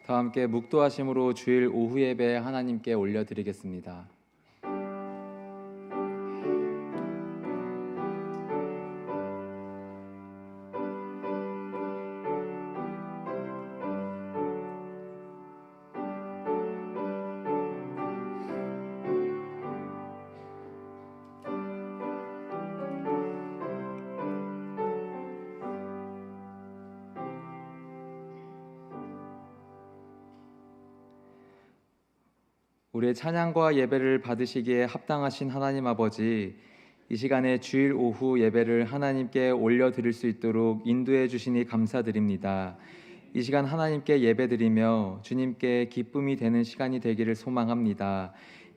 다 함께 묵도하심으로 주일 오후 예배 하나님께 올려드리겠습니다. 우리의 찬양과 예배를 받으시기에 합당하신 하나님 아버지, 이 시간에 주일 오후 예배를 하나님께 올려드릴 수 있도록 인도해 주시니 감사드립니다. 이 시간 하나님께 예배드리며 주님께 기쁨이 되는 시간이 되기를 소망합니다.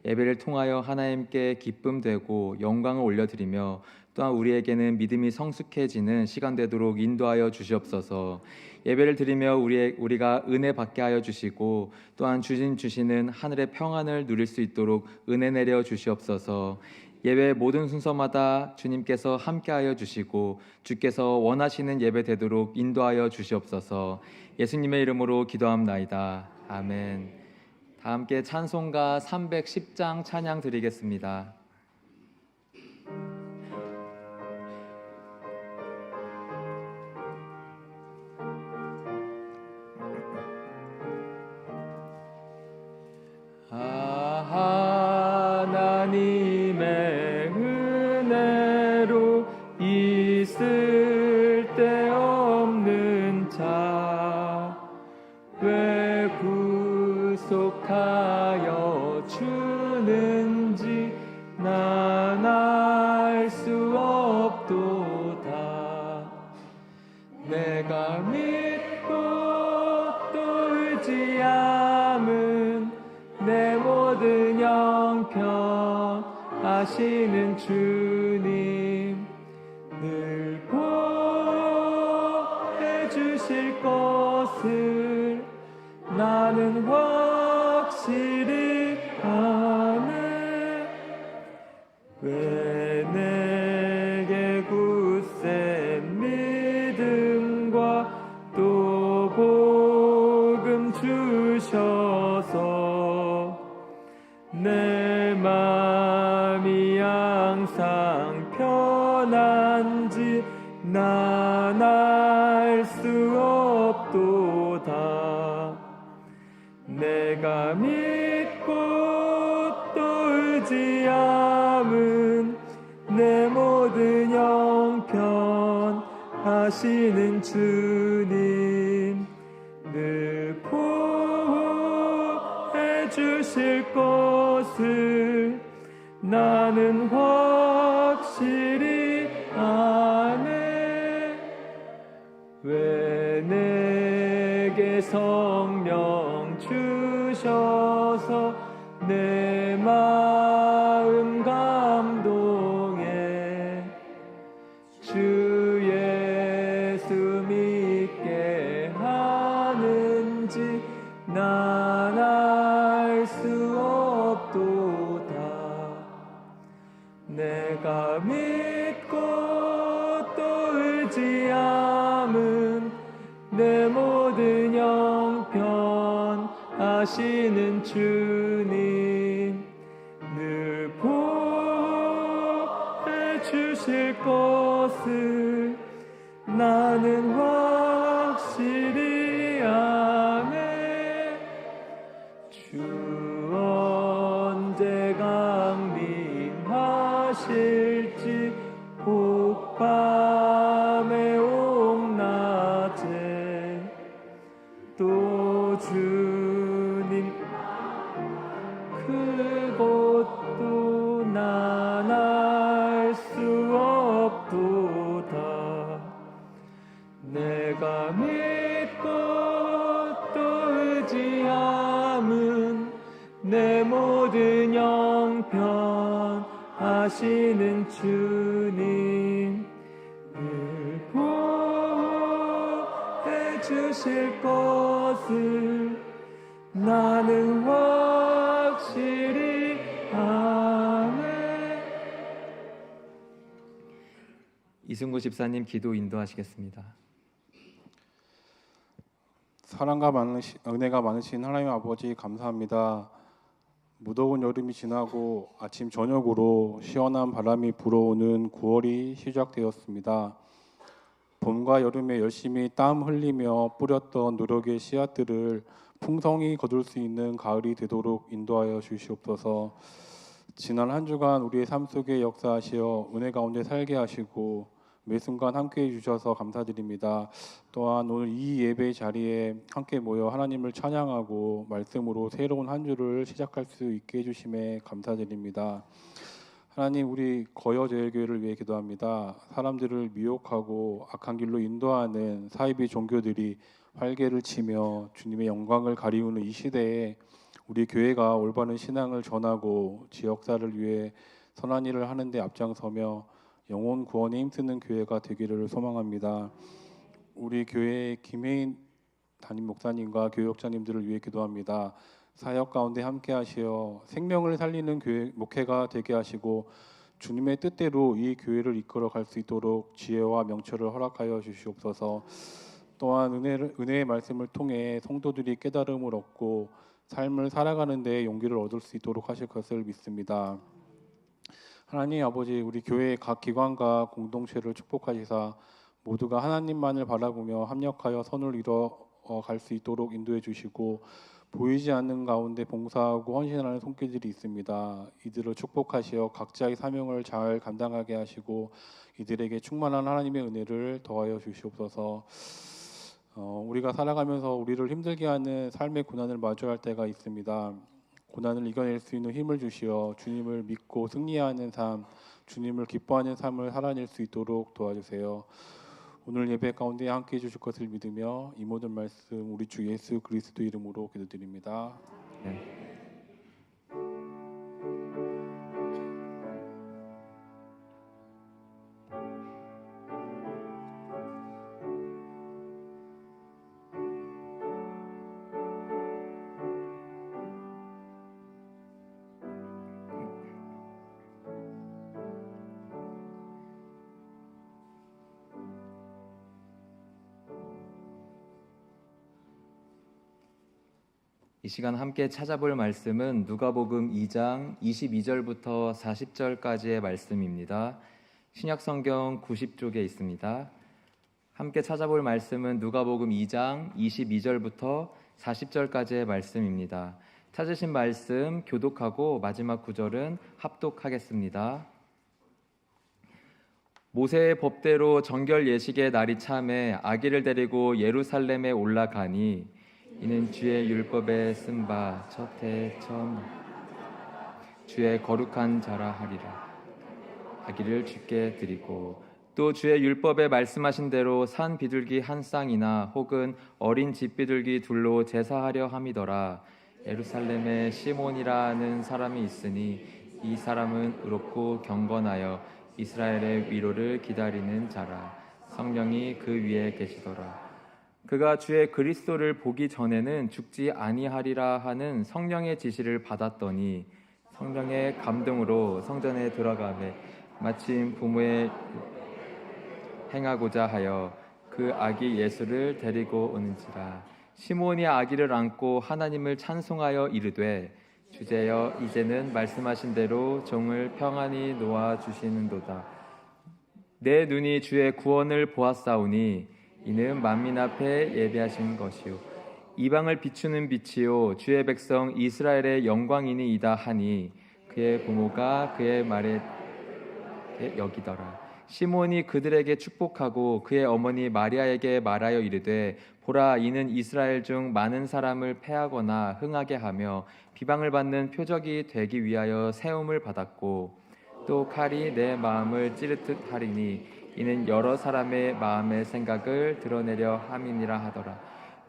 예배를 통하여 하나님께 기쁨 되고 영광을 올려드리며 또한 우리에게는 믿음이 성숙해지는 시간 되도록 인도하여 주시옵소서. 예배를 드리며 우리가 은혜 받게 하여 주시고 또한 주님 주시는 하늘의 평안을 누릴 수 있도록 은혜 내려 주시옵소서. 예배 모든 순서마다 주님께서 함께하여 주시고 주께서 원하시는 예배 되도록 인도하여 주시옵소서. 예수님의 이름으로 기도합나이다. 아멘. 다 함께 찬송가 310장 찬양 드리겠습니다. 하나님의 은혜로 있을 데 없는 자 왜 구속하여 주는지 난 알 수 없도다. 내가 믿고 또 의지함은 내 모든 형편 아시는 주님 늘 보호해 주실 것을 나는 확실히 아네. 왜 내게 굳센 믿음과 또 복음 주셔서 내 마음이 항상 편한지 난 알 수 없도다. 내가 믿고 또 의지함은 내 모든 형편 하시는 주님 늘 보호해 주실 것을 나는 확실히 아네. 왜 내게 성령 주셔서 내 마음 감동해 주 예수 믿게 하는지 난 알 수 없도다. 내가 믿고 또 의지함은 내 모든 형편 하시는 주님 늘 보호해 주실 것을 나는 확실히 아네. 주 언제 강림하실지 혹밤에 옥낮에 또 주님 그것도 난 알 수 없도다. 내가 믿고 또 의지함은 내 모든 형편 하시는 주님 늘 보호해 주실 것을 나는 확실히 아네. 이승구 집사님 기도 인도하시겠습니다. 사랑과 은혜가 많으신 하나님 아버지 감사합니다. 무더운 여름이 지나고 아침 저녁으로 시원한 바람이 불어오는 9월이 시작되었습니다. 봄과 여름에 열심히 땀 흘리며 뿌렸던 노력의 씨앗들을 풍성히 거둘 수 있는 가을이 되도록 인도하여 주시옵소서. 지난 한 주간 우리의 삶 속에 역사하시어 은혜 가운데 살게 하시고 매 순간 함께해 주셔서 감사드립니다. 또한 오늘 이 예배 자리에 함께 모여 하나님을 찬양하고 말씀으로 새로운 한 주를 시작할 수 있게 해주심에 감사드립니다. 하나님, 우리 거여제일교회를 위해 기도합니다. 사람들을 미혹하고 악한 길로 인도하는 사이비 종교들이 활개를 치며 주님의 영광을 가리우는 이 시대에 우리 교회가 올바른 신앙을 전하고 지역사를 위해 선한 일을 하는 데 앞장서며 영혼 구원에 힘쓰는 교회가 되기를 소망합니다. 우리 교회 김혜인 담임 목사님과 교역자님들을 위해 기도합니다. 사역 가운데 함께 하시어 생명을 살리는 교회 목회가 되게 하시고 주님의 뜻대로 이 교회를 이끌어 갈 수 있도록 지혜와 명철을 허락하여 주시옵소서. 또한 은혜의 말씀을 통해 성도들이 깨달음을 얻고 삶을 살아가는 데 용기를 얻을 수 있도록 하실 것을 믿습니다. 하나님 아버지, 우리 교회의 각 기관과 공동체를 축복하시사 모두가 하나님만을 바라보며 합력하여 선을 이뤄 갈 수 있도록 인도해 주시고 보이지 않는 가운데 봉사하고 헌신하는 손길들이 있습니다. 이들을 축복하시어 각자의 사명을 잘 감당하게 하시고 이들에게 충만한 하나님의 은혜를 더하여 주시옵소서. 우리가 살아가면서 우리를 힘들게 하는 삶의 고난을 마주할 때가 있습니다. 고난을 이겨낼 수 있는 힘을 주시어 주님을 믿고 승리하는 삶, 주님을 기뻐하는 삶을 살아낼 수 있도록 도와주세요. 오늘 예배 가운데 함께 해주실 것을 믿으며 이 모든 말씀 우리 주 예수 그리스도 이름으로 기도드립니다. 네. 이 시간 함께 찾아볼 말씀은 누가복음 2장 22절부터 40절까지의 말씀입니다. 신약성경 90쪽에 있습니다. 함께 찾아볼 말씀은 누가복음 2장 22절부터 40절까지의 말씀입니다. 찾으신 말씀 교독하고 마지막 구절은 합독하겠습니다. 모세의 법대로 정결 예식의 날이 참에 아기를 데리고 예루살렘에 올라가니 이는 주의 율법에 쓴 바 첫해 처음 주의 거룩한 자라 하리라. 아기를 주께 드리고 또 주의 율법에 말씀하신 대로 산 비둘기 한 쌍이나 혹은 어린 집 비둘기 둘로 제사하려 함이더라. 예루살렘에 시몬이라는 사람이 있으니 이 사람은 의롭고 경건하여 이스라엘의 위로를 기다리는 자라. 성령이 그 위에 계시더라. 그가 주의 그리스도를 보기 전에는 죽지 아니하리라 하는 성령의 지시를 받았더니 성령의 감동으로 성전에 들어가매 마침 부모의 행하고자 하여 그 아기 예수를 데리고 오는지라. 시몬이 아기를 안고 하나님을 찬송하여 이르되 주제여 이제는 말씀하신 대로 종을 평안히 놓아 주시는도다. 내 눈이 주의 구원을 보았사오니 이는 만민 앞에 예비하신 것이요 이방을 비추는 빛이요 주의 백성 이스라엘의 영광이니이다 하니 그의 부모가 그의 말에 여기더라. 시몬이 그들에게 축복하고 그의 어머니 마리아에게 말하여 이르되 보라 이는 이스라엘 중 많은 사람을 패하거나 흥하게 하며 비방을 받는 표적이 되기 위하여 세움을 받았고 또 칼이 내 마음을 찌르듯 하리니 이는 여러 사람의 마음의 생각을 드러내려 함이니라 하더라.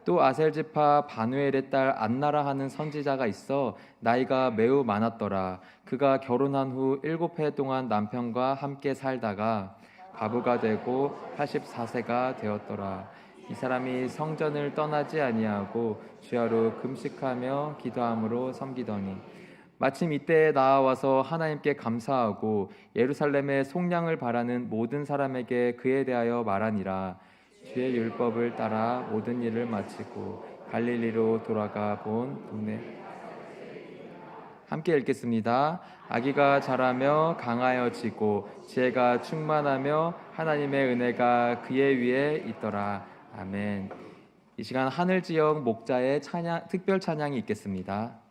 또 아셀지파 바누엘의 딸 안나라 하는 선지자가 있어 나이가 매우 많았더라. 그가 결혼한 후 7해 동안 남편과 함께 살다가 과부가 되고 84세가 되었더라. 이 사람이 성전을 떠나지 아니하고 주야로 금식하며 기도함으로 섬기더니 마침 이때에 나와서 하나님께 감사하고 예루살렘의 속량을 바라는 모든 사람에게 그에 대하여 말하니라. 주의 율법을 따라 모든 일을 마치고 갈릴리로 돌아가 본 동네. 함께 읽겠습니다. 아기가 자라며 강하여지고 지혜가 충만하며 하나님의 은혜가 그의 위에 있더라. 아멘. 이 시간 하늘 지역 목자의 찬양, 특별 찬양이 있겠습니다.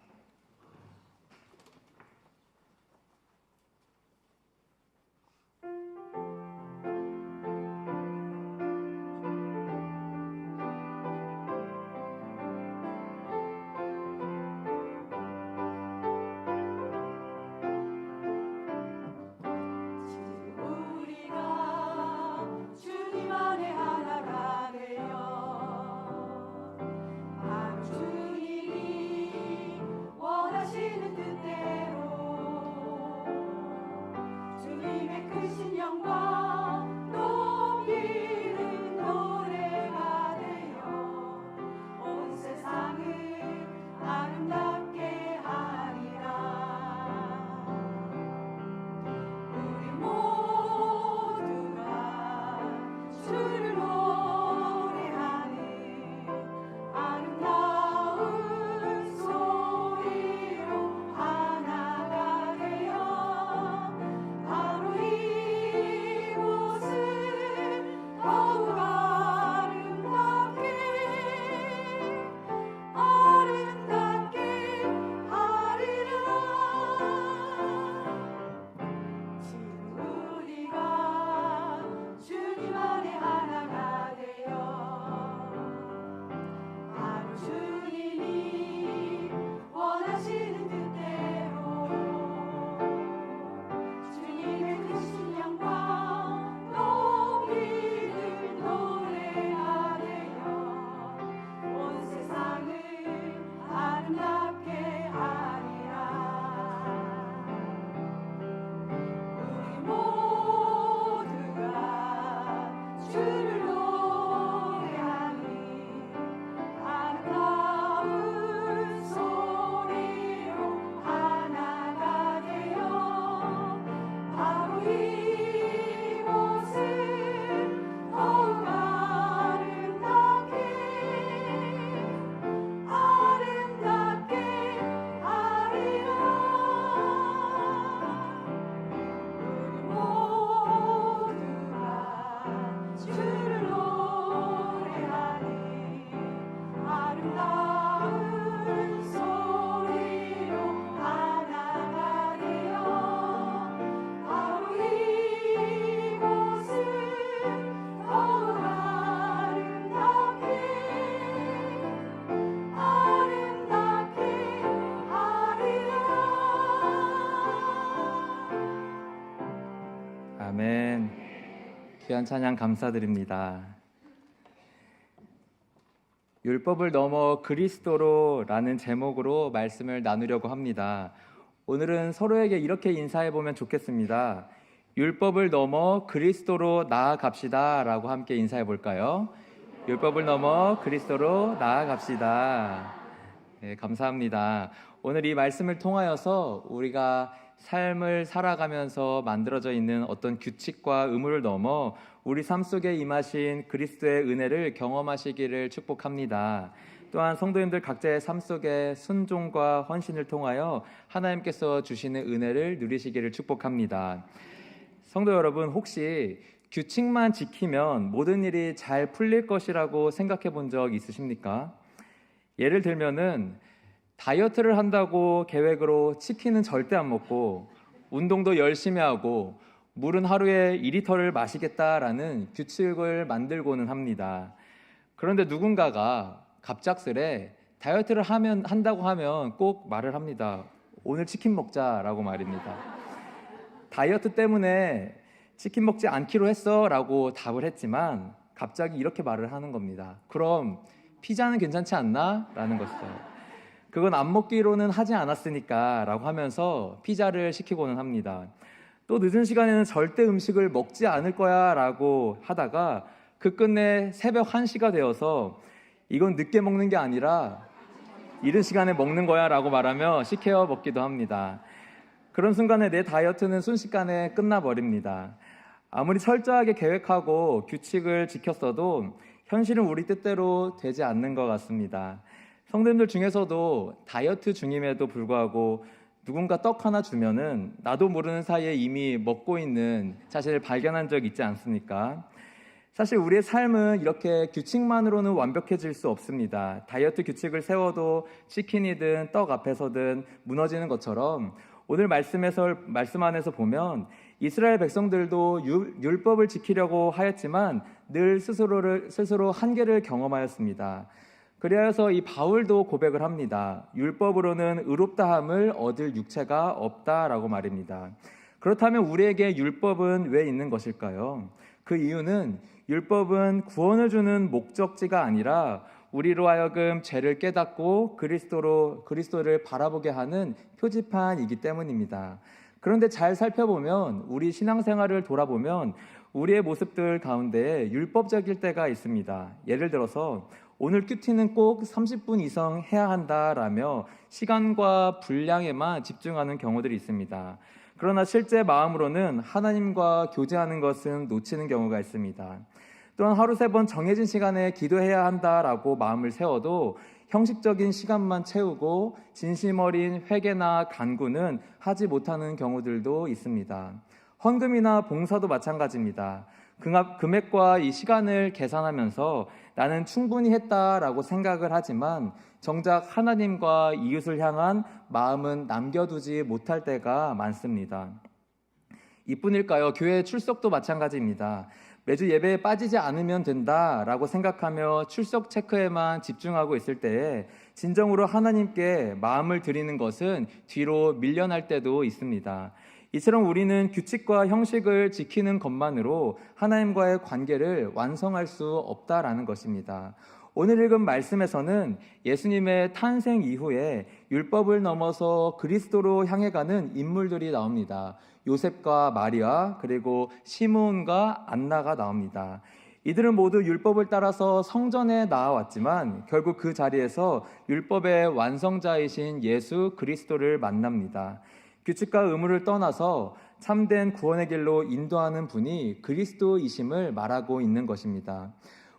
아멘. 귀한 찬양 감사드립니다. 율법을 넘어 그리스도로라는 제목으로 말씀을 나누려고 합니다. 오늘은 서로에게 이렇게 인사해 보면 좋겠습니다. 율법을 넘어 그리스도로 나아갑시다 라고 함께 인사해 볼까요? 율법을 넘어 그리스도로 나아갑시다. 네, 감사합니다. 오늘 이 말씀을 통하여서 우리가 삶을 살아가면서 만들어져 있는 어떤 규칙과 의무를 넘어 우리 삶 속에 임하신 그리스도의 은혜를 경험하시기를 축복합니다. 또한 성도님들 각자의 삶 속에 순종과 헌신을 통하여 하나님께서 주시는 은혜를 누리시기를 축복합니다. 성도 여러분, 혹시 규칙만 지키면 모든 일이 잘 풀릴 것이라고 생각해 본 적 있으십니까? 예를 들면은 다이어트를 한다고 계획으로 치킨은 절대 안 먹고 운동도 열심히 하고 물은 하루에 2리터를 마시겠다라는 규칙을 만들고는 합니다. 그런데 누군가가 갑작스레 다이어트를 한다고 하면 꼭 말을 합니다. 오늘 치킨 먹자라고 말입니다. 다이어트 때문에 치킨 먹지 않기로 했어 라고 답을 했지만 갑자기 이렇게 말을 하는 겁니다. 그럼 피자는 괜찮지 않나? 라는 것이죠. 그건 안 먹기로는 하지 않았으니까 라고 하면서 피자를 시키고는 합니다. 또 늦은 시간에는 절대 음식을 먹지 않을 거야 라고 하다가 그 끝내 새벽 1시가 되어서 이건 늦게 먹는 게 아니라 이른 시간에 먹는 거야 라고 말하며 시켜 먹기도 합니다. 그런 순간에 내 다이어트는 순식간에 끝나버립니다. 아무리 철저하게 계획하고 규칙을 지켰어도 현실은 우리 뜻대로 되지 않는 것 같습니다. 성도님들 중에서도 다이어트 중임에도 불구하고 누군가 떡 하나 주면은 나도 모르는 사이에 이미 먹고 있는 자신을 발견한 적 있지 않습니까? 사실 우리의 삶은 이렇게 규칙만으로는 완벽해질 수 없습니다. 다이어트 규칙을 세워도 치킨이든 떡 앞에서든 무너지는 것처럼 오늘 말씀 안에서 보면 이스라엘 백성들도 율법을 지키려고 하였지만 늘 스스로 한계를 경험하였습니다. 그리하여서 이 바울도 고백을 합니다. 율법으로는 의롭다함을 얻을 육체가 없다라고 말입니다. 그렇다면 우리에게 율법은 왜 있는 것일까요? 그 이유는 율법은 구원을 주는 목적지가 아니라 우리로 하여금 죄를 깨닫고 그리스도를 바라보게 하는 표지판이기 때문입니다. 그런데 잘 살펴보면 우리 신앙생활을 돌아보면 우리의 모습들 가운데 율법적일 때가 있습니다. 예를 들어서 오늘 큐티는 꼭 30분 이상 해야 한다라며 시간과 분량에만 집중하는 경우들이 있습니다. 그러나 실제 마음으로는 하나님과 교제하는 것은 놓치는 경우가 있습니다. 또한 하루 3번 정해진 시간에 기도해야 한다라고 마음을 세워도 형식적인 시간만 채우고 진심 어린 회개나 간구는 하지 못하는 경우들도 있습니다. 헌금이나 봉사도 마찬가지입니다. 금액과 이 시간을 계산하면서 나는 충분히 했다라고 생각을 하지만 정작 하나님과 이웃을 향한 마음은 남겨두지 못할 때가 많습니다. 이뿐일까요? 교회 출석도 마찬가지입니다. 매주 예배에 빠지지 않으면 된다라고 생각하며 출석 체크에만 집중하고 있을 때에 진정으로 하나님께 마음을 드리는 것은 뒤로 밀려날 때도 있습니다. 이처럼 우리는 규칙과 형식을 지키는 것만으로 하나님과의 관계를 완성할 수 없다라는 것입니다. 오늘 읽은 말씀에서는 예수님의 탄생 이후에 율법을 넘어서 그리스도로 향해 가는 인물들이 나옵니다. 요셉과 마리아 그리고 시므온과 안나가 나옵니다. 이들은 모두 율법을 따라서 성전에 나아왔지만 결국 그 자리에서 율법의 완성자이신 예수 그리스도를 만납니다. 규칙과 의무를 떠나서 참된 구원의 길로 인도하는 분이 그리스도이심을 말하고 있는 것입니다.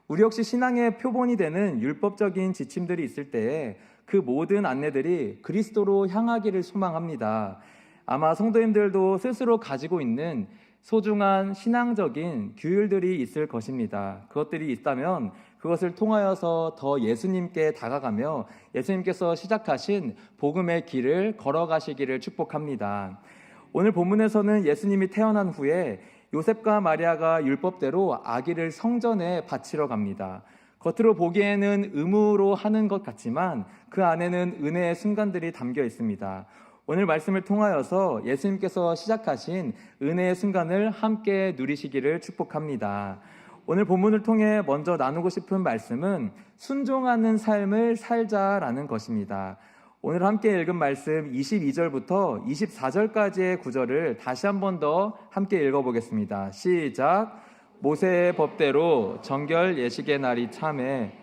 우리 역시 신앙의 표본이 되는 율법적인 지침들이 있을 때에 그 모든 안내들이 그리스도로 향하기를 소망합니다. 아마 성도님들도 스스로 가지고 있는 소중한 신앙적인 규율들이 있을 것입니다. 그것들이 있다면 그것을 통하여서 더 예수님께 다가가며 예수님께서 시작하신 복음의 길을 걸어가시기를 축복합니다. 오늘 본문에서는 예수님이 태어난 후에 요셉과 마리아가 율법대로 아기를 성전에 바치러 갑니다. 겉으로 보기에는 의무로 하는 것 같지만 그 안에는 은혜의 순간들이 담겨 있습니다. 오늘 말씀을 통하여서 예수님께서 시작하신 은혜의 순간을 함께 누리시기를 축복합니다. 오늘 본문을 통해 먼저 나누고 싶은 말씀은 순종하는 삶을 살자라는 것입니다. 오늘 함께 읽은 말씀 22절부터 24절까지의 구절을 다시 한 번 더 함께 읽어보겠습니다. 시작. 모세의 법대로 정결 예식의 날이 참에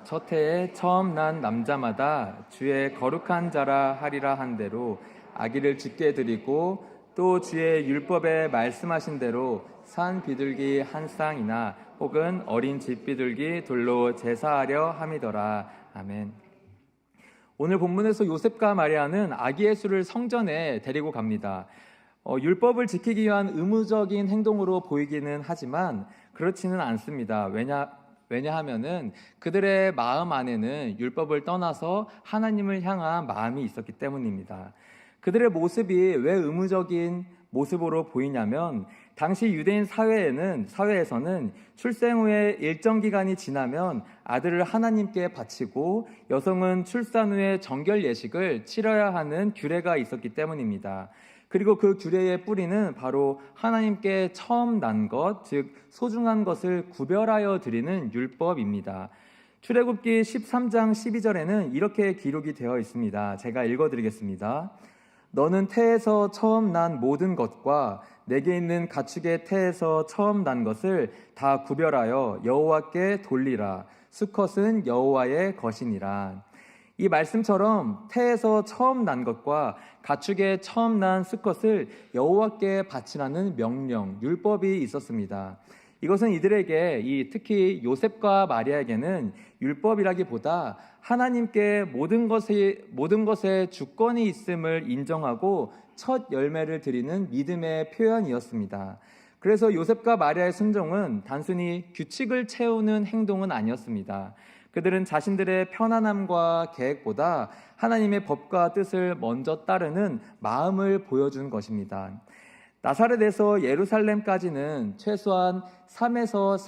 첫 해에 처음 난 남자마다 주의 거룩한 자라 하리라 한 대로 아기를 죽게 드리고 또 주의 율법에 말씀하신 대로 산 비둘기 한 쌍이나 혹은 어린 집 비둘기 둘로 제사하려 함이더라. 아멘. 오늘 본문에서 요셉과 마리아는 아기 예수를 성전에 데리고 갑니다. 율법을 지키기 위한 의무적인 행동으로 보이기는 하지만 그렇지는 않습니다. 왜냐하면은 그들의 마음 안에는 율법을 떠나서 하나님을 향한 마음이 있었기 때문입니다. 그들의 모습이 왜 의무적인 모습으로 보이냐면 당시 유대인 사회에서는 출생 후에 일정 기간이 지나면 아들을 하나님께 바치고 여성은 출산 후에 정결 예식을 치러야 하는 규례가 있었기 때문입니다. 그리고 그 규례의 뿌리는 바로 하나님께 처음 난 것, 즉 소중한 것을 구별하여 드리는 율법입니다. 출애굽기 13장 12절에는 이렇게 기록이 되어 있습니다. 제가 읽어드리겠습니다. 너는 태에서 처음 난 모든 것과 내게 있는 가축의 태에서 처음 난 것을 다 구별하여 여호와께 돌리라. 수컷은 여호와의 것이니라. 이 말씀처럼 태에서 처음 난 것과 가축에 처음 난 수컷을 여호와께 바치라는 명령, 율법이 있었습니다. 이것은 이들에게 특히 요셉과 마리아에게는 율법이라기보다 하나님께 모든 것에 주권이 있음을 인정하고 첫 열매를 드리는 믿음의 표현이었습니다. 그래서 요셉과 마리아의 순종은 단순히 규칙을 채우는 행동은 아니었습니다. 그들은 자신들의 편안함과 계획보다 하나님의 법과 뜻을 먼저 따르는 마음을 보여준 것입니다. 나사렛에서 예루살렘까지는 최소한 3에서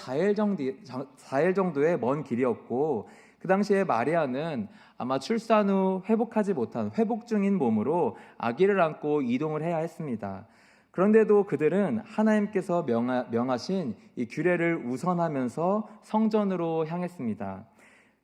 4일 정도의 먼 길이었고, 그 당시에 마리아는 아마 출산 후 회복하지 못한 회복 중인 몸으로 아기를 안고 이동을 해야 했습니다. 그런데도 그들은 하나님께서 명하신 이 규례를 우선하면서 성전으로 향했습니다.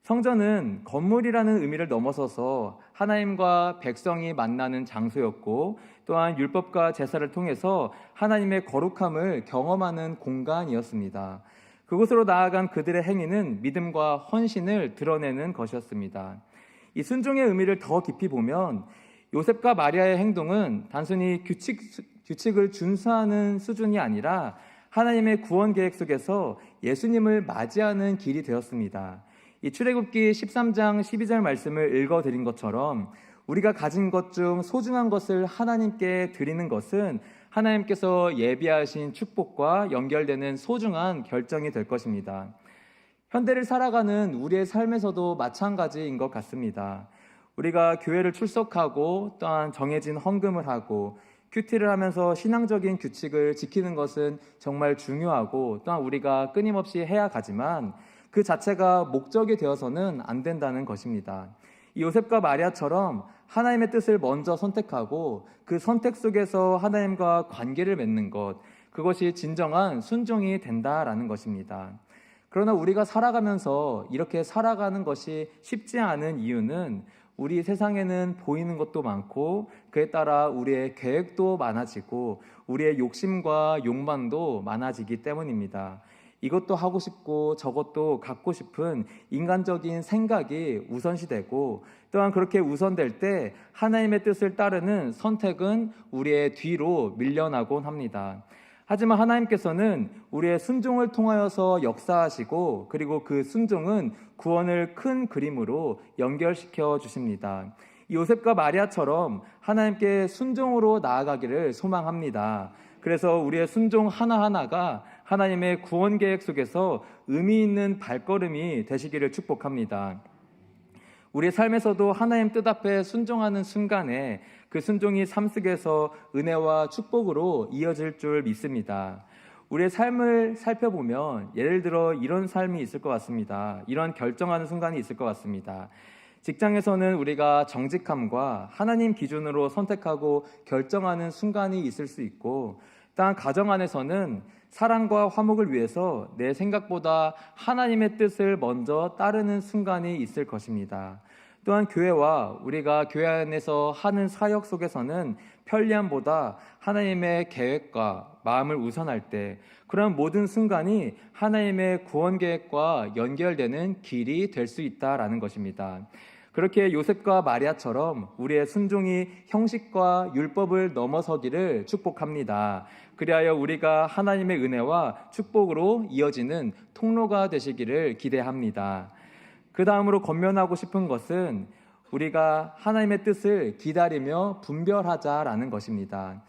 성전은 건물이라는 의미를 넘어서서 하나님과 백성이 만나는 장소였고, 또한 율법과 제사를 통해서 하나님의 거룩함을 경험하는 공간이었습니다. 그곳으로 나아간 그들의 행위는 믿음과 헌신을 드러내는 것이었습니다. 이 순종의 의미를 더 깊이 보면 요셉과 마리아의 행동은 단순히 규칙을 준수하는 수준이 아니라 하나님의 구원 계획 속에서 예수님을 맞이하는 길이 되었습니다. 이 출애굽기 13장 12절 말씀을 읽어드린 것처럼 우리가 가진 것 중 소중한 것을 하나님께 드리는 것은 하나님께서 예비하신 축복과 연결되는 소중한 결정이 될 것입니다. 현대를 살아가는 우리의 삶에서도 마찬가지인 것 같습니다. 우리가 교회를 출석하고 또한 정해진 헌금을 하고 큐티를 하면서 신앙적인 규칙을 지키는 것은 정말 중요하고 또한 우리가 끊임없이 해야 가지만 그 자체가 목적이 되어서는 안 된다는 것입니다. 이 요셉과 마리아처럼 하나님의 뜻을 먼저 선택하고 그 선택 속에서 하나님과 관계를 맺는 것, 그것이 진정한 순종이 된다라는 것입니다. 그러나 우리가 살아가면서 이렇게 살아가는 것이 쉽지 않은 이유는 우리 세상에는 보이는 것도 많고 그에 따라 우리의 계획도 많아지고 우리의 욕심과 욕망도 많아지기 때문입니다. 이것도 하고 싶고 저것도 갖고 싶은 인간적인 생각이 우선시되고 또한 그렇게 우선될 때 하나님의 뜻을 따르는 선택은 우리의 뒤로 밀려나곤 합니다. 하지만 하나님께서는 우리의 순종을 통하여서 역사하시고 그리고 그 순종은 구원을 큰 그림으로 연결시켜 주십니다. 요셉과 마리아처럼 하나님께 순종으로 나아가기를 소망합니다. 그래서 우리의 순종 하나하나가 하나님의 구원 계획 속에서 의미 있는 발걸음이 되시기를 축복합니다. 우리의 삶에서도 하나님 뜻 앞에 순종하는 순간에 그 순종이 삶 속에서 은혜와 축복으로 이어질 줄 믿습니다. 우리의 삶을 살펴보면 예를 들어 이런 삶이 있을 것 같습니다. 이런 결정하는 순간이 있을 것 같습니다. 직장에서는 우리가 정직함과 하나님 기준으로 선택하고 결정하는 순간이 있을 수 있고, 또한 가정 안에서는 사랑과 화목을 위해서 내 생각보다 하나님의 뜻을 먼저 따르는 순간이 있을 것입니다. 또한 교회와 우리가 교회 안에서 하는 사역 속에서는 편리함보다 하나님의 계획과 마음을 우선할 때 그런 모든 순간이 하나님의 구원 계획과 연결되는 길이 될 수 있다라는 것입니다. 그렇게 요셉과 마리아처럼 우리의 순종이 형식과 율법을 넘어서기를 축복합니다. 그리하여 우리가 하나님의 은혜와 축복으로 이어지는 통로가 되시기를 기대합니다. 그 다음으로 권면하고 싶은 것은 우리가 하나님의 뜻을 기다리며 분별하자라는 것입니다.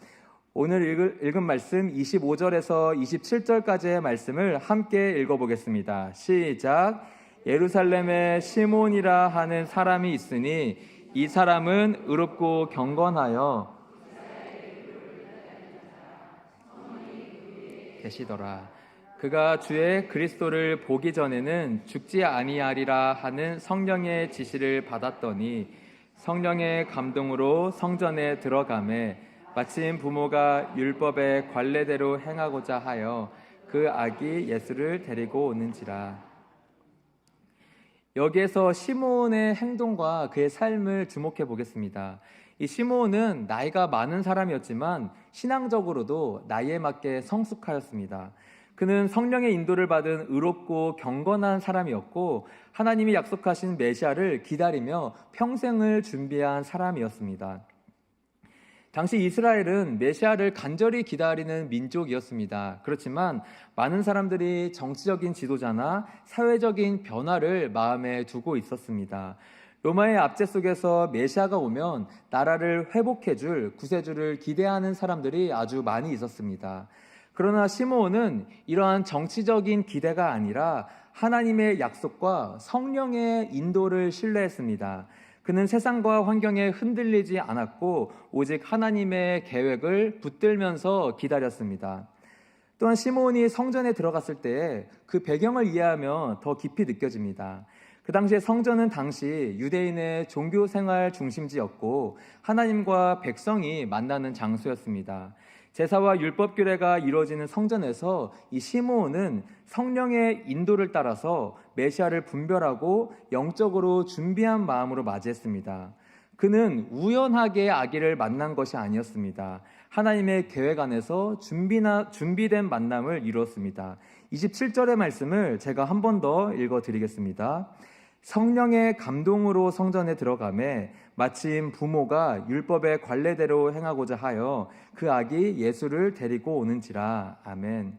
오늘 읽은 말씀 25절에서 27절까지의 말씀을 함께 읽어보겠습니다. 시작. 예루살렘에 시몬이라 하는 사람이 있으니 이 사람은 의롭고 경건하여 계시더라. 그가 주의 그리스도를 보기 전에는 죽지 아니하리라 하는 성령의 지시를 받았더니 성령의 감동으로 성전에 들어가매 마침 부모가 율법의 관례대로 행하고자 하여 그 아기 예수를 데리고 오는지라. 여기에서 시몬의 행동과 그의 삶을 주목해 보겠습니다. 이 시몬은 나이가 많은 사람이었지만 신앙적으로도 나이에 맞게 성숙하였습니다. 그는 성령의 인도를 받은 의롭고 경건한 사람이었고 하나님이 약속하신 메시아를 기다리며 평생을 준비한 사람이었습니다. 당시 이스라엘은 메시아를 간절히 기다리는 민족이었습니다. 그렇지만 많은 사람들이 정치적인 지도자나 사회적인 변화를 마음에 두고 있었습니다. 로마의 압제 속에서 메시아가 오면 나라를 회복해줄 구세주를 기대하는 사람들이 아주 많이 있었습니다. 그러나 시므온은 이러한 정치적인 기대가 아니라 하나님의 약속과 성령의 인도를 신뢰했습니다. 그는 세상과 환경에 흔들리지 않았고 오직 하나님의 계획을 붙들면서 기다렸습니다. 또한 시므온이 성전에 들어갔을 때 그 배경을 이해하면 더 깊이 느껴집니다. 그 당시에 성전은 당시 유대인의 종교 생활 중심지였고 하나님과 백성이 만나는 장소였습니다. 제사와 율법 규례가 이루어지는 성전에서 이 시므온은 성령의 인도를 따라서 메시아를 분별하고 영적으로 준비한 마음으로 맞이했습니다. 그는 우연하게 아기를 만난 것이 아니었습니다. 하나님의 계획 안에서 준비된 만남을 이루었습니다. 27절의 말씀을 제가 한 번 더 읽어드리겠습니다. 성령의 감동으로 성전에 들어가매 마침 부모가 율법의 관례대로 행하고자 하여 그 아기 예수를 데리고 오는지라. 아멘.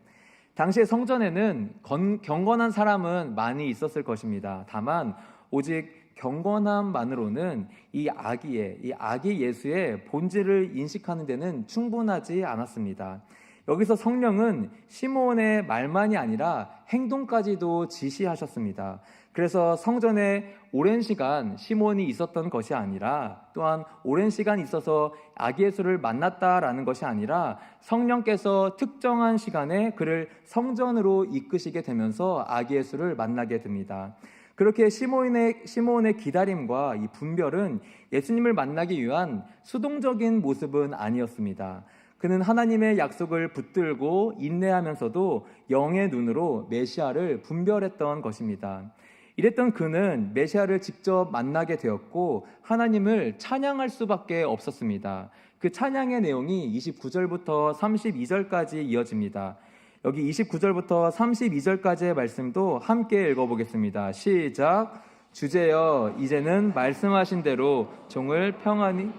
당시의 성전에는 경건한 사람은 많이 있었을 것입니다. 다만 오직 경건함만으로는 이 아기 예수의 본질을 인식하는 데는 충분하지 않았습니다. 여기서 성령은 시므온의 말만이 아니라 행동까지도 지시하셨습니다. 그래서 성전에 오랜 시간 시므온이 있었던 것이 아니라 또한 오랜 시간 있어서 아기 예수를 만났다라는 것이 아니라 성령께서 특정한 시간에 그를 성전으로 이끄시게 되면서 아기 예수를 만나게 됩니다. 그렇게 시므온의 기다림과 이 분별은 예수님을 만나기 위한 수동적인 모습은 아니었습니다. 그는 하나님의 약속을 붙들고 인내하면서도 영의 눈으로 메시아를 분별했던 것입니다. 이랬던 그는 메시아를 직접 만나게 되었고 하나님을 찬양할 수밖에 없었습니다. 그 찬양의 내용이 29절부터 32절까지 이어집니다. 여기 29절부터 32절까지의 말씀도 함께 읽어보겠습니다. 시작. 주제여 이제는 말씀하신 대로 종을 평안히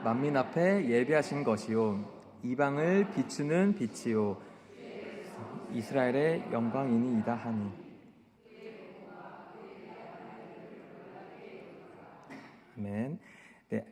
만민 앞에 예비하신 것이요 이방을 비추는 빛이요 이스라엘의 영광이니이다 하니. 아멘. 네.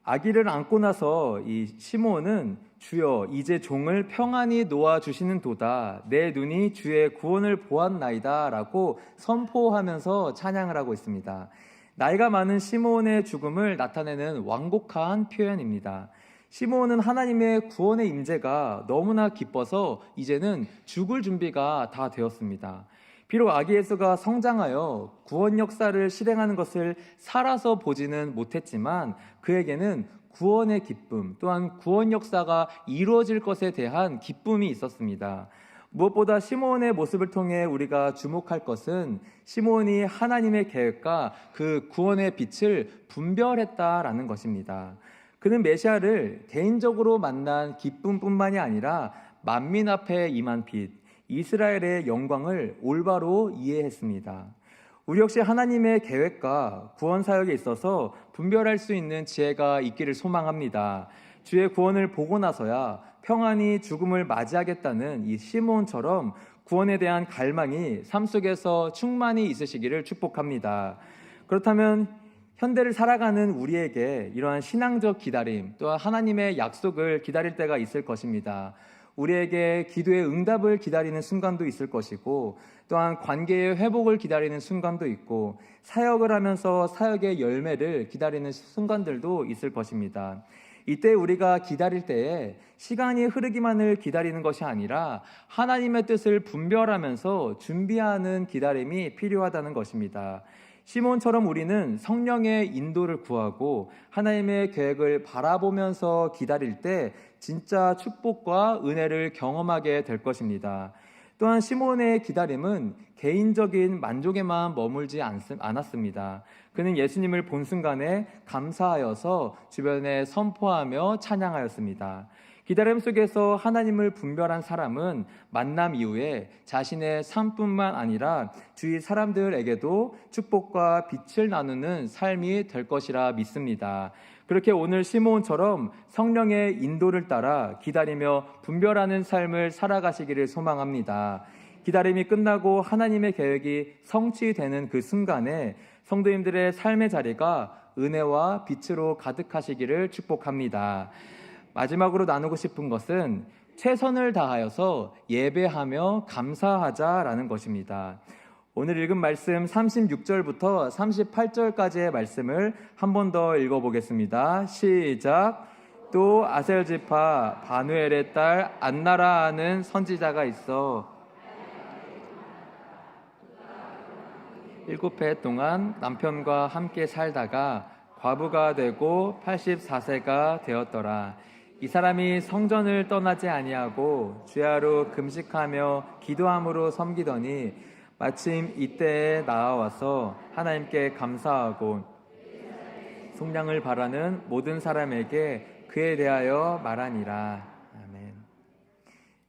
아기를 안고 나서 이 시므온은 주여 이제 종을 평안히 놓아 주시는 도다 내 눈이 주의 구원을 보았나이다 라고 선포하면서 찬양을 하고 있습니다. 나이가 많은 시므온의 죽음을 나타내는 완곡한 표현입니다. 시므온은 하나님의 구원의 임재가 너무나 기뻐서 이제는 죽을 준비가 다 되었습니다. 비록 아기 예수가 성장하여 구원 역사를 실행하는 것을 살아서 보지는 못했지만 그에게는 구원의 기쁨 또한 구원 역사가 이루어질 것에 대한 기쁨이 있었습니다. 무엇보다 시므온의 모습을 통해 우리가 주목할 것은 시므온이 하나님의 계획과 그 구원의 빛을 분별했다라는 것입니다. 그는 메시아를 개인적으로 만난 기쁨뿐만이 아니라 만민 앞에 임한 빛, 이스라엘의 영광을 올바로 이해했습니다. 우리 역시 하나님의 계획과 구원 사역에 있어서 분별할 수 있는 지혜가 있기를 소망합니다. 주의 구원을 보고 나서야 평안히 죽음을 맞이하겠다는 이 시므온처럼 구원에 대한 갈망이 삶 속에서 충만히 있으시기를 축복합니다. 그렇다면 현대를 살아가는 우리에게 이러한 신앙적 기다림 또한 하나님의 약속을 기다릴 때가 있을 것입니다. 우리에게 기도의 응답을 기다리는 순간도 있을 것이고 또한 관계의 회복을 기다리는 순간도 있고 사역을 하면서 사역의 열매를 기다리는 순간들도 있을 것입니다. 이때 우리가 기다릴 때에 시간이 흐르기만을 기다리는 것이 아니라 하나님의 뜻을 분별하면서 준비하는 기다림이 필요하다는 것입니다. 시몬처럼 우리는 성령의 인도를 구하고 하나님의 계획을 바라보면서 기다릴 때 진짜 축복과 은혜를 경험하게 될 것입니다. 또한 시몬의 기다림은 개인적인 만족에만 머물지 않았습니다. 그는 예수님을 본 순간에 감사하여서 주변에 선포하며 찬양하였습니다. 기다림 속에서 하나님을 분별한 사람은 만남 이후에 자신의 삶뿐만 아니라 주위 사람들에게도 축복과 빛을 나누는 삶이 될 것이라 믿습니다. 그렇게 오늘 시므온처럼 성령의 인도를 따라 기다리며 분별하는 삶을 살아가시기를 소망합니다. 기다림이 끝나고 하나님의 계획이 성취되는 그 순간에 성도님들의 삶의 자리가 은혜와 빛으로 가득하시기를 축복합니다. 마지막으로 나누고 싶은 것은 최선을 다하여서 예배하며 감사하자라는 것입니다. 오늘 읽은 말씀 36절부터 38절까지의 말씀을 한 번 더 읽어보겠습니다. 시작. 또 아셀 지파 바누엘의 딸 안나라 하는 선지자가 있어 7해 동안 남편과 함께 살다가 과부가 되고 84세가 되었더라. 이 사람이 성전을 떠나지 아니하고 주야로 금식하며 기도함으로 섬기더니 마침 이때에 나와서 하나님께 감사하고 속량을 바라는 모든 사람에게 그에 대하여 말하니라. 아멘.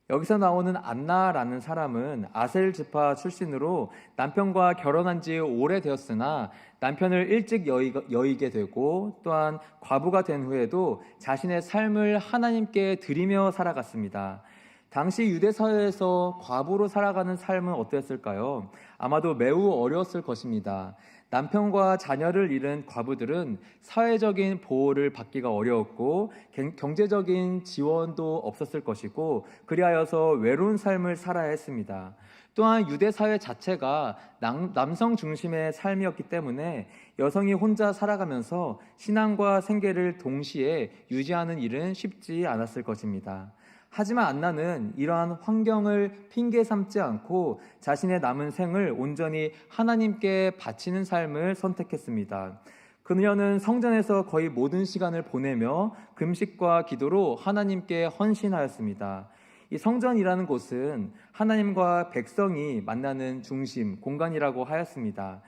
여기서 나오는 안나라는 사람은 아셀 지파 출신으로 남편과 결혼한 지 오래되었으나 남편을 일찍 여의게 되고 또한 과부가 된 후에도 자신의 삶을 하나님께 드리며 살아갔습니다. 당시 유대 사회에서 과부로 살아가는 삶은 어땠을까요? 아마도 매우 어려웠을 것입니다. 남편과 자녀를 잃은 과부들은 사회적인 보호를 받기가 어려웠고 경제적인 지원도 없었을 것이고 그리하여서 외로운 삶을 살아야 했습니다. 또한 유대 사회 자체가 남성 중심의 삶이었기 때문에 여성이 혼자 살아가면서 신앙과 생계를 동시에 유지하는 일은 쉽지 않았을 것입니다. 하지만 안나는 이러한 환경을 핑계 삼지 않고 자신의 남은 생을 온전히 하나님께 바치는 삶을 선택했습니다. 그녀는 성전에서 거의 모든 시간을 보내며 금식과 기도로 하나님께 헌신하였습니다. 이 성전이라는 곳은 하나님과 백성이 만나는 중심, 공간이라고 하였습니다.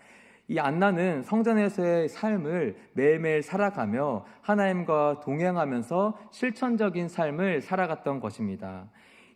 이 안나는 성전에서의 삶을 매일매일 살아가며 하나님과 동행하면서 실천적인 삶을 살아갔던 것입니다.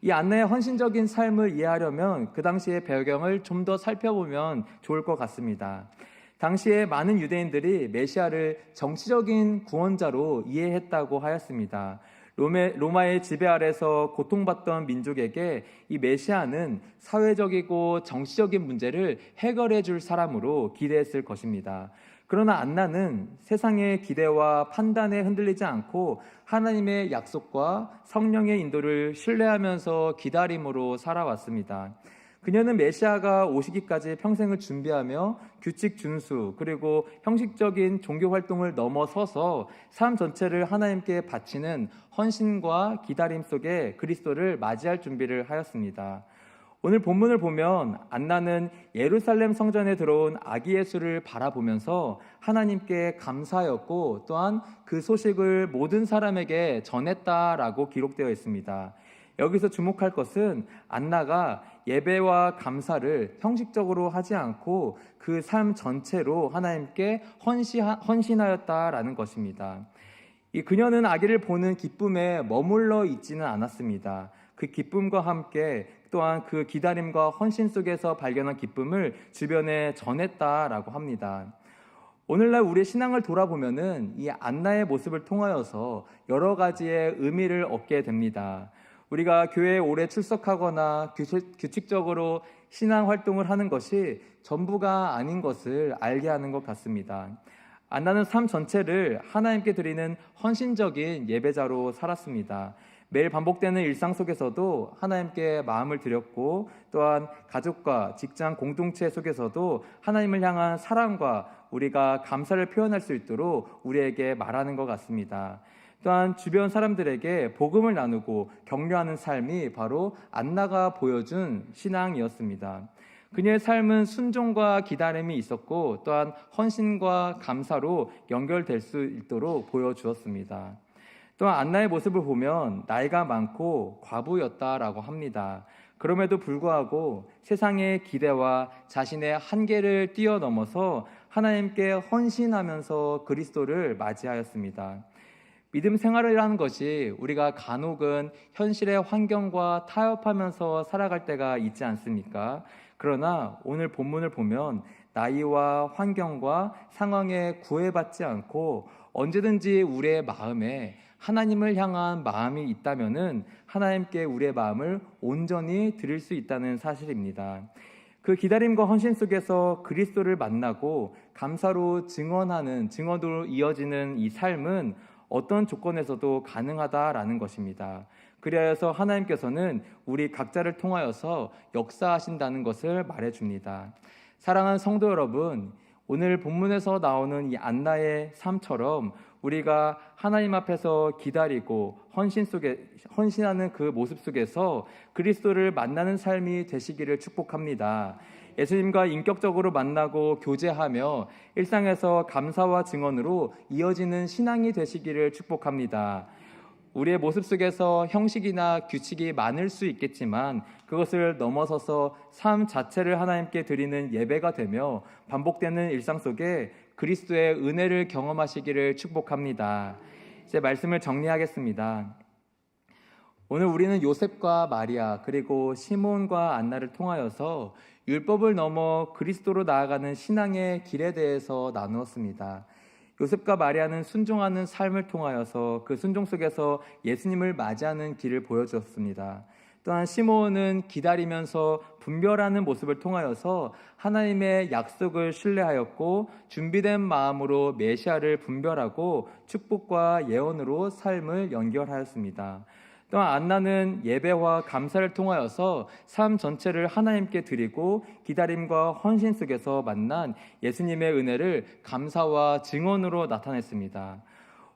이 안나의 헌신적인 삶을 이해하려면 그 당시의 배경을 좀 더 살펴보면 좋을 것 같습니다. 당시에 많은 유대인들이 메시아를 정치적인 구원자로 이해했다고 하였습니다. 로마의 지배 아래서 고통받던 민족에게 이 메시아는 사회적이고 정치적인 문제를 해결해 줄 사람으로 기대했을 것입니다. 그러나 안나는 세상의 기대와 판단에 흔들리지 않고 하나님의 약속과 성령의 인도를 신뢰하면서 기다림으로 살아왔습니다. 그녀는 메시아가 오시기까지 평생을 준비하며 규칙 준수 그리고 형식적인 종교 활동을 넘어서서 삶 전체를 하나님께 바치는 헌신과 기다림 속에 그리스도를 맞이할 준비를 하였습니다. 오늘 본문을 보면 안나는 예루살렘 성전에 들어온 아기 예수를 바라보면서 하나님께 감사하였고 또한 그 소식을 모든 사람에게 전했다라고 기록되어 있습니다. 여기서 주목할 것은 안나가 예배와 감사를 형식적으로 하지 않고 그 삶 전체로 하나님께 헌신하였다라는 것입니다. 이 그녀는 아기를 보는 기쁨에 머물러 있지는 않았습니다. 그 기쁨과 함께 또한 그 기다림과 헌신 속에서 발견한 기쁨을 주변에 전했다라고 합니다. 오늘날 우리의 신앙을 돌아보면은 이 안나의 모습을 통하여서 여러 가지의 의미를 얻게 됩니다. 우리가 교회에 오래 출석하거나 규칙적으로 신앙 활동을 하는 것이 전부가 아닌 것을 알게 하는 것 같습니다. 안나는 삶 전체를 하나님께 드리는 헌신적인 예배자로 살았습니다. 매일 반복되는 일상 속에서도 하나님께 마음을 드렸고 또한 가족과 직장 공동체 속에서도 하나님을 향한 사랑과 우리가 감사를 표현할 수 있도록 우리에게 말하는 것 같습니다. 또한 주변 사람들에게 복음을 나누고 격려하는 삶이 바로 안나가 보여준 신앙이었습니다. 그녀의 삶은 순종과 기다림이 있었고 또한 헌신과 감사로 연결될 수 있도록 보여주었습니다. 또한 안나의 모습을 보면 나이가 많고 과부였다라고 합니다. 그럼에도 불구하고 세상의 기대와 자신의 한계를 뛰어넘어서 하나님께 헌신하면서 그리스도를 맞이하였습니다. 믿음 생활이라는 것이 우리가 간혹은 현실의 환경과 타협하면서 살아갈 때가 있지 않습니까? 그러나 오늘 본문을 보면 나이와 환경과 상황에 구애받지 않고 언제든지 우리의 마음에 하나님을 향한 마음이 있다면은 하나님께 우리의 마음을 온전히 드릴 수 있다는 사실입니다. 그 기다림과 헌신 속에서 그리스도를 만나고 감사로 증언으로 이어지는 이 삶은 어떤 조건에서도 가능하다라는 것입니다. 그리하여서 하나님께서는 우리 각자를 통하여서 역사하신다는 것을 말해줍니다. 사랑하는 성도 여러분, 오늘 본문에서 나오는 이 안나의 삶처럼 우리가 하나님 앞에서 기다리고 헌신하는 그 모습 속에서 그리스도를 만나는 삶이 되시기를 축복합니다. 예수님과 인격적으로 만나고 교제하며 일상에서 감사와 증언으로 이어지는 신앙이 되시기를 축복합니다. 우리의 모습 속에서 형식이나 규칙이 많을 수 있겠지만 그것을 넘어서서 삶 자체를 하나님께 드리는 예배가 되며 반복되는 일상 속에 그리스도의 은혜를 경험하시기를 축복합니다. 이제 말씀을 정리하겠습니다. 오늘 우리는 요셉과 마리아 그리고 시몬과 안나를 통하여서 율법을 넘어 그리스도로 나아가는 신앙의 길에 대해서 나누었습니다. 요셉과 마리아는 순종하는 삶을 통하여서 그 순종 속에서 예수님을 맞이하는 길을 보여주었습니다. 또한 시몬은 기다리면서 분별하는 모습을 통하여서 하나님의 약속을 신뢰하였고 준비된 마음으로 메시아를 분별하고 축복과 예언으로 삶을 연결하였습니다. 또한 안나는 예배와 감사를 통하여서 삶 전체를 하나님께 드리고 기다림과 헌신 속에서 만난 예수님의 은혜를 감사와 증언으로 나타냈습니다.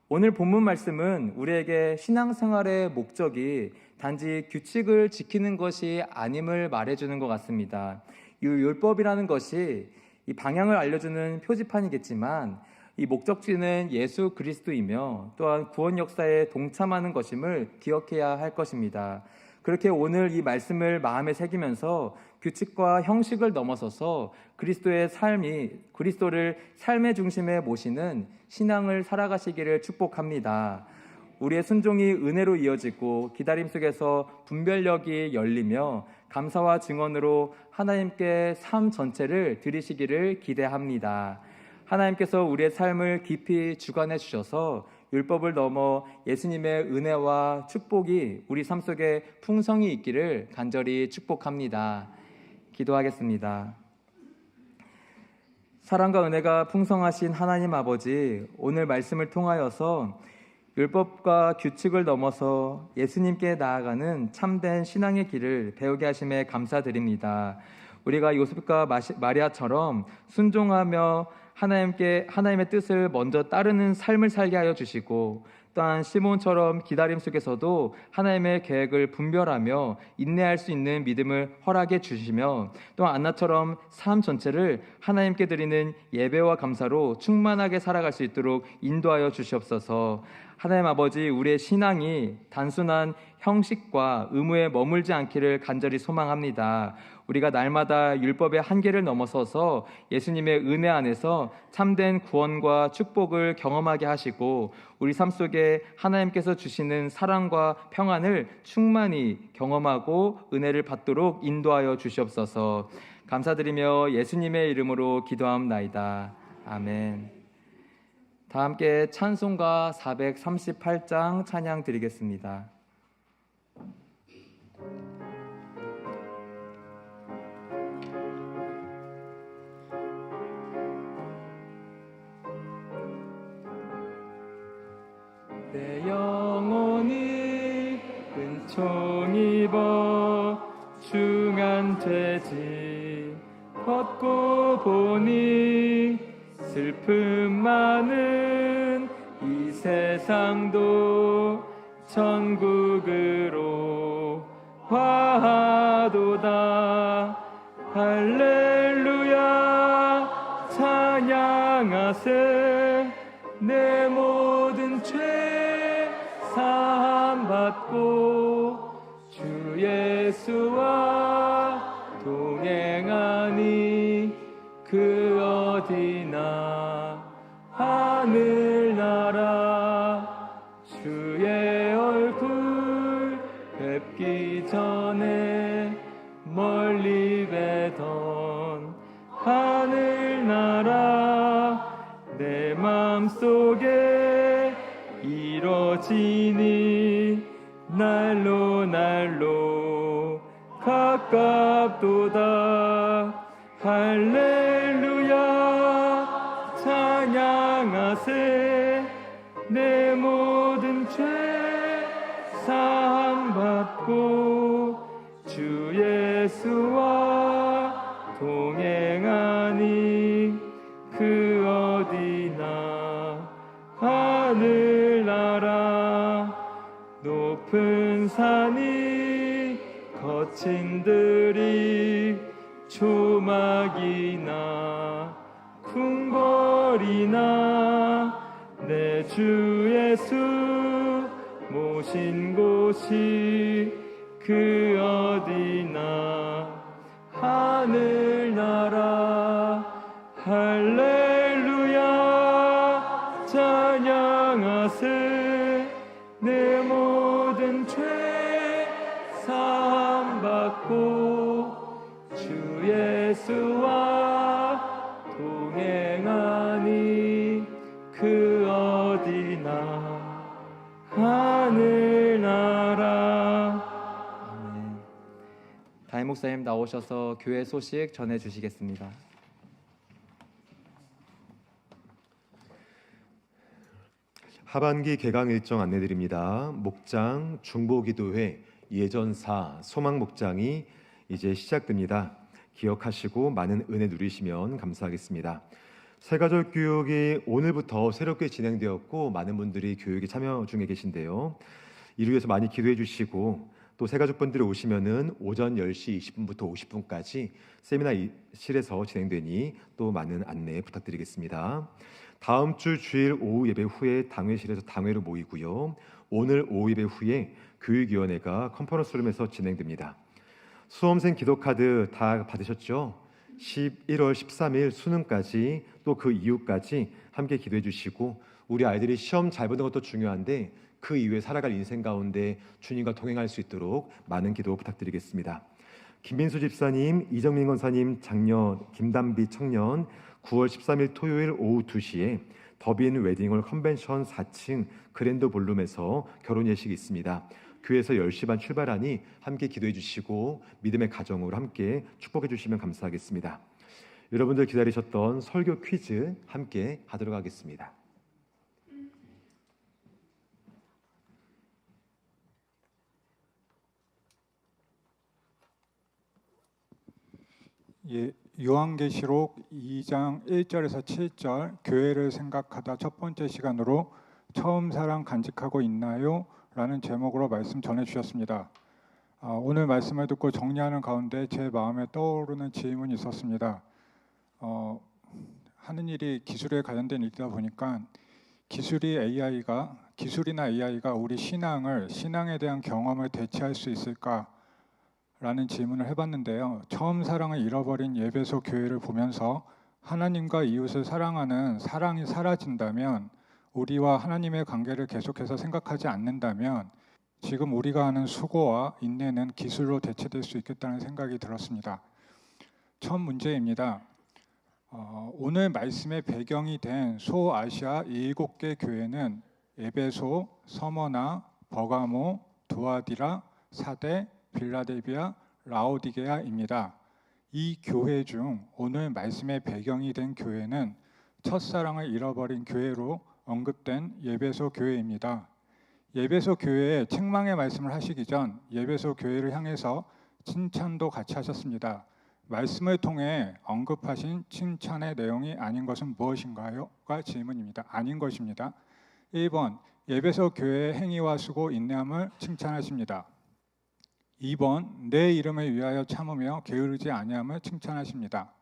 오늘 본문 말씀은 우리에게 신앙생활의 목적이 단지 규칙을 지키는 것이 아님을 말해주는 것 같습니다. 이 율법이라는 것이 이 방향을 알려주는 표지판이겠지만 이 목적지는 예수 그리스도이며 또한 구원 역사에 동참하는 것임을 기억해야 할 것입니다. 그렇게 오늘 이 말씀을 마음에 새기면서 규칙과 형식을 넘어서서 그리스도를 삶의 중심에 모시는 신앙을 살아가시기를 축복합니다. 우리의 순종이 은혜로 이어지고 기다림 속에서 분별력이 열리며 감사와 증언으로 하나님께 삶 전체를 드리시기를 기대합니다. 하나님께서 우리의 삶을 깊이 주관해 주셔서 율법을 넘어 예수님의 은혜와 축복이 우리 삶 속에 풍성히 있기를 간절히 축복합니다. 기도하겠습니다. 사랑과 은혜가 풍성하신 하나님 아버지, 오늘 말씀을 통하여서 율법과 규칙을 넘어서 예수님께 나아가는 참된 신앙의 길을 배우게 하심에 감사드립니다. 우리가 요셉과 마리아처럼 순종하며 하나님의 뜻을 먼저 따르는 삶을 살게 하여 주시고 또한 시몬처럼 기다림 속에서도 하나님의 계획을 분별하며 인내할 수 있는 믿음을 허락해 주시며 또한 안나처럼 삶 전체를 하나님께 드리는 예배와 감사로 충만하게 살아갈 수 있도록 인도하여 주시옵소서. 하나님 아버지, 우리의 신앙이 단순한 형식과 의무에 머물지 않기를 간절히 소망합니다. 우리가 날마다 율법의 한계를 넘어서서 예수님의 은혜 안에서 참된 구원과 축복을 경험하게 하시고 우리 삶 속에 하나님께서 주시는 사랑과 평안을 충만히 경험하고 은혜를 받도록 인도하여 주시옵소서. 감사드리며 예수님의 이름으로 기도함나이다. 아멘. 다 함께 찬송가 438장 찬양 드리겠습니다. 내 영혼이 은총 입어 중한 죄짐 벗고 보니 슬픔 많은 이 세상도 천국으로 화하도다. 할렐루야 찬양하세. 내 모든 죄 사함 받고 주 예수와 멀어지니 날로 날로 가깝도다. 할렐루야 찬양하세. 내 모든 죄 사함받고 주 예수와 동행하니 그 어디나 하늘나라. 높은 산이 거친 들이 조막이나 궁궐이나 내 주 예수 모신 곳이 그 어디나 하늘나라. 할렐루야 찬양하세. 내 모든 죄 사함받고 주 예수와 동행하니 그 어디나 하늘나라. 아멘. 담임 목사님 나오셔서 교회 소식 전해 주시겠습니다. 하반기 개강 일정 안내드립니다. 목장, 중보기도회, 예전사, 소망목장이 이제 시작됩니다. 기억하시고 많은 은혜 누리시면 감사하겠습니다. 새가족 교육이 오늘부터 새롭게 진행되었고 많은 분들이 교육에 참여 중에 계신데요. 이를 위해서 많이 기도해 주시고 또 새가족분들이 오시면은 오전 10시 20분부터 50분까지 세미나실에서 진행되니 또 많은 안내 부탁드리겠습니다. 다음 주 주일 오후 예배 후에 당회실에서 당회로 모이고요. 오늘 오후 예배 후에 교육위원회가 컨퍼런스룸에서 진행됩니다. 수험생 기도카드 다 받으셨죠? 11월 13일 수능까지 또 그 이후까지 함께 기도해 주시고 우리 아이들이 시험 잘 보는 것도 중요한데 그 이후에 살아갈 인생 가운데 주님과 동행할 수 있도록 많은 기도 부탁드리겠습니다. 김민수 집사님, 이정민 권사님 장녀 김담비 청년 9월 13일 토요일 오후 2시에 더빈 웨딩홀 컨벤션 4층 그랜드 볼룸에서 결혼 예식이 있습니다. 교회에서 10시 반 출발하니 함께 기도해 주시고 믿음의 가정으로 함께 축복해 주시면 감사하겠습니다. 여러분들 기다리셨던 설교 퀴즈 함께 하도록 하겠습니다. 예, 요한계시록 2장 1절에서 7절 교회를 생각하다 첫 번째 시간으로 처음 사랑 간직하고 있나요? 라는 제목으로 말씀 전해주셨습니다. 오늘 말씀을 듣고 정리하는 가운데 제 마음에 떠오르는 질문이 있었습니다. 하는 일이 기술에 관련된 일이다 보니까 기술이나 AI가 우리 신앙에 대한 경험을 대체할 수 있을까? 라는 질문을 해봤는데요. 처음 사랑을 잃어버린 예배소 교회를 보면서 하나님과 이웃을 사랑하는 사랑이 사라진다면, 우리와 하나님의 관계를 계속해서 생각하지 않는다면 지금 우리가 하는 수고와 인내는 기술로 대체될 수 있겠다는 생각이 들었습니다. 첫 문제입니다. 오늘 말씀의 배경이 된 소아시아 7개 교회는 에베소, 서머나, 버가모, 두아디라, 사데, 빌라델비아, 라오디게아입니다. 이 교회 중 오늘 말씀의 배경이 된 교회는 첫사랑을 잃어버린 교회로 언급된 예배소 교회입니다. 예배소 교회에 책망의 말씀을 하시기 전 예배소 교회를 향해서 칭찬도 같이 하셨습니다. 말씀을 통해 언급하신 칭찬의 내용이 아닌 것은 무엇인가요? 가 질문입니다. 아닌 것입니다. 1번, 예배소 교회의 행위와 수고, 인내함을 칭찬하십니다. 2번, 내 이름을 위하여 참으며 게으르지 아니함을 칭찬하십니다.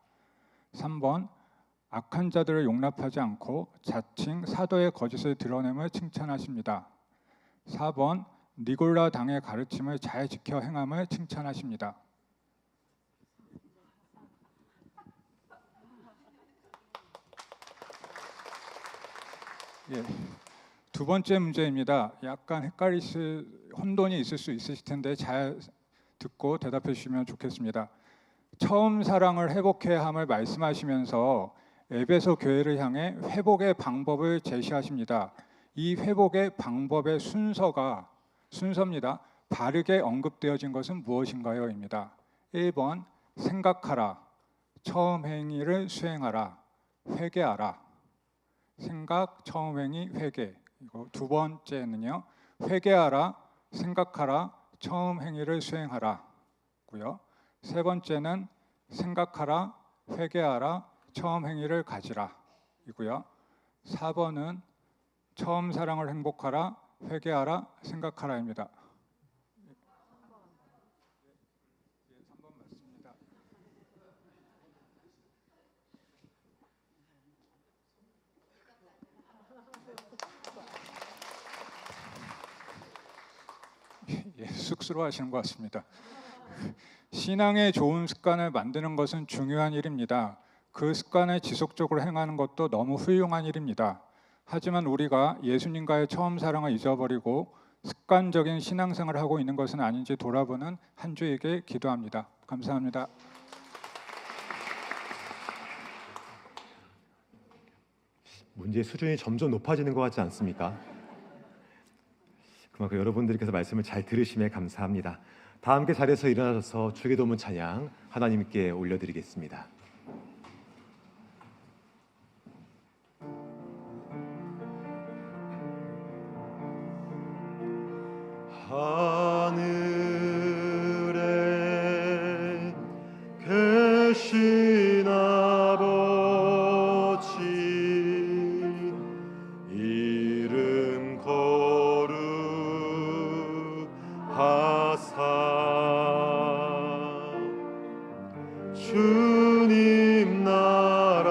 3번, 악한 자들을 용납하지 않고 자칭 사도의 거짓을 드러냄을 칭찬하십니다. 4번, 니골라 당의 가르침을 잘 지켜 행함을 칭찬하십니다. 예, 두 번째 문제입니다. 약간 혼돈이 있을 수 있으실 텐데 잘 듣고 대답해 주시면 좋겠습니다. 처음 사랑을 회복해야 함을 말씀하시면서 에베소 교회를 향해 회복의 방법을 제시하십니다. 이 회복의 방법의 순서입니다. 바르게 언급되어진 것은 무엇인가요?입니다. 1번 생각하라, 처음 행위를 수행하라, 회개하라. 생각, 처음 행위, 회개. 그리고 두 번째는요, 회개하라, 생각하라, 처음 행위를 수행하라고요. 세 번째는 생각하라, 회개하라, 처음 행위를 가지라이고요. 4번은 처음 사랑을 행복하라, 회개하라, 생각하라입니다. 3번 맞습니다. 예, 쑥스러워하시는 것 같습니다. 신앙의 좋은 습관을 만드는 것은 중요한 일입니다. 그 습관을 지속적으로 행하는 것도 너무 훌륭한 일입니다. 하지만 우리가 예수님과의 처음 사랑을 잊어버리고 습관적인 신앙생활을 하고 있는 것은 아닌지 돌아보는 한 주에게 기도합니다. 감사합니다. 문제의 수준이 점점 높아지는 것 같지 않습니까? 그만큼 여러분들께서 말씀을 잘 들으심에 감사합니다. 다 함께 자리에서 일어나셔서 주기도문 찬양 하나님께 올려드리겠습니다. 하늘에 계신 아버지 이름 거룩하사 주님 나라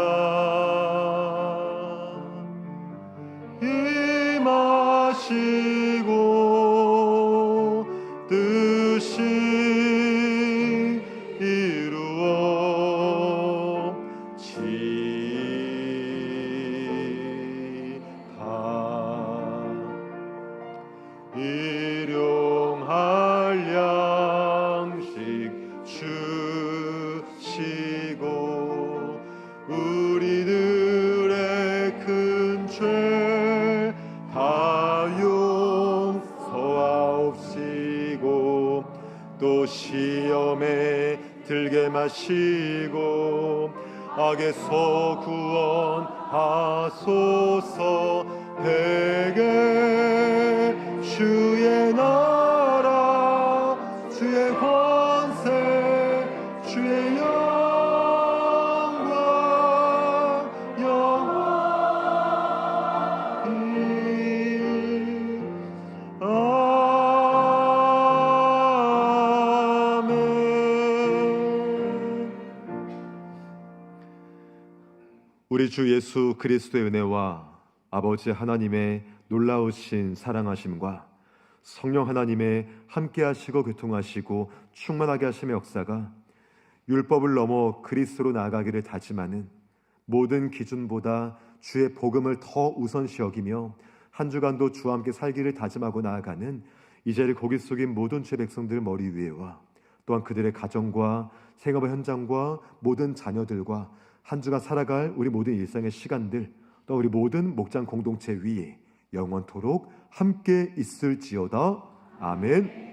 임하시고 뜻이 이루어지다 일용할 양식 주시고 우리들의 큰 죄 다 용서하옵시고 또 시험에 들게 마시고 악에서 구원하소서. 대개 주의 나라 주의 권세 주의 영광 영원히 아멘. 우리 주 예수 그리스도의 은혜와 아버지 하나님의 놀라우신 사랑하심과 성령 하나님의 함께하시고 교통하시고 충만하게 하심의 역사가 율법을 넘어 그리스도로 나아가기를 다짐하는 모든 기준보다 주의 복음을 더 우선시 여기며 한 주간도 주와 함께 살기를 다짐하고 나아가는 이 자리 고기 속인 모든 주의 백성들 머리 위에와 또한 그들의 가정과 생업의 현장과 모든 자녀들과 한 주간 살아갈 우리 모든 일상의 시간들 또 우리 모든 목장 공동체 위에 영원토록 함께 있을지어다. 아멘.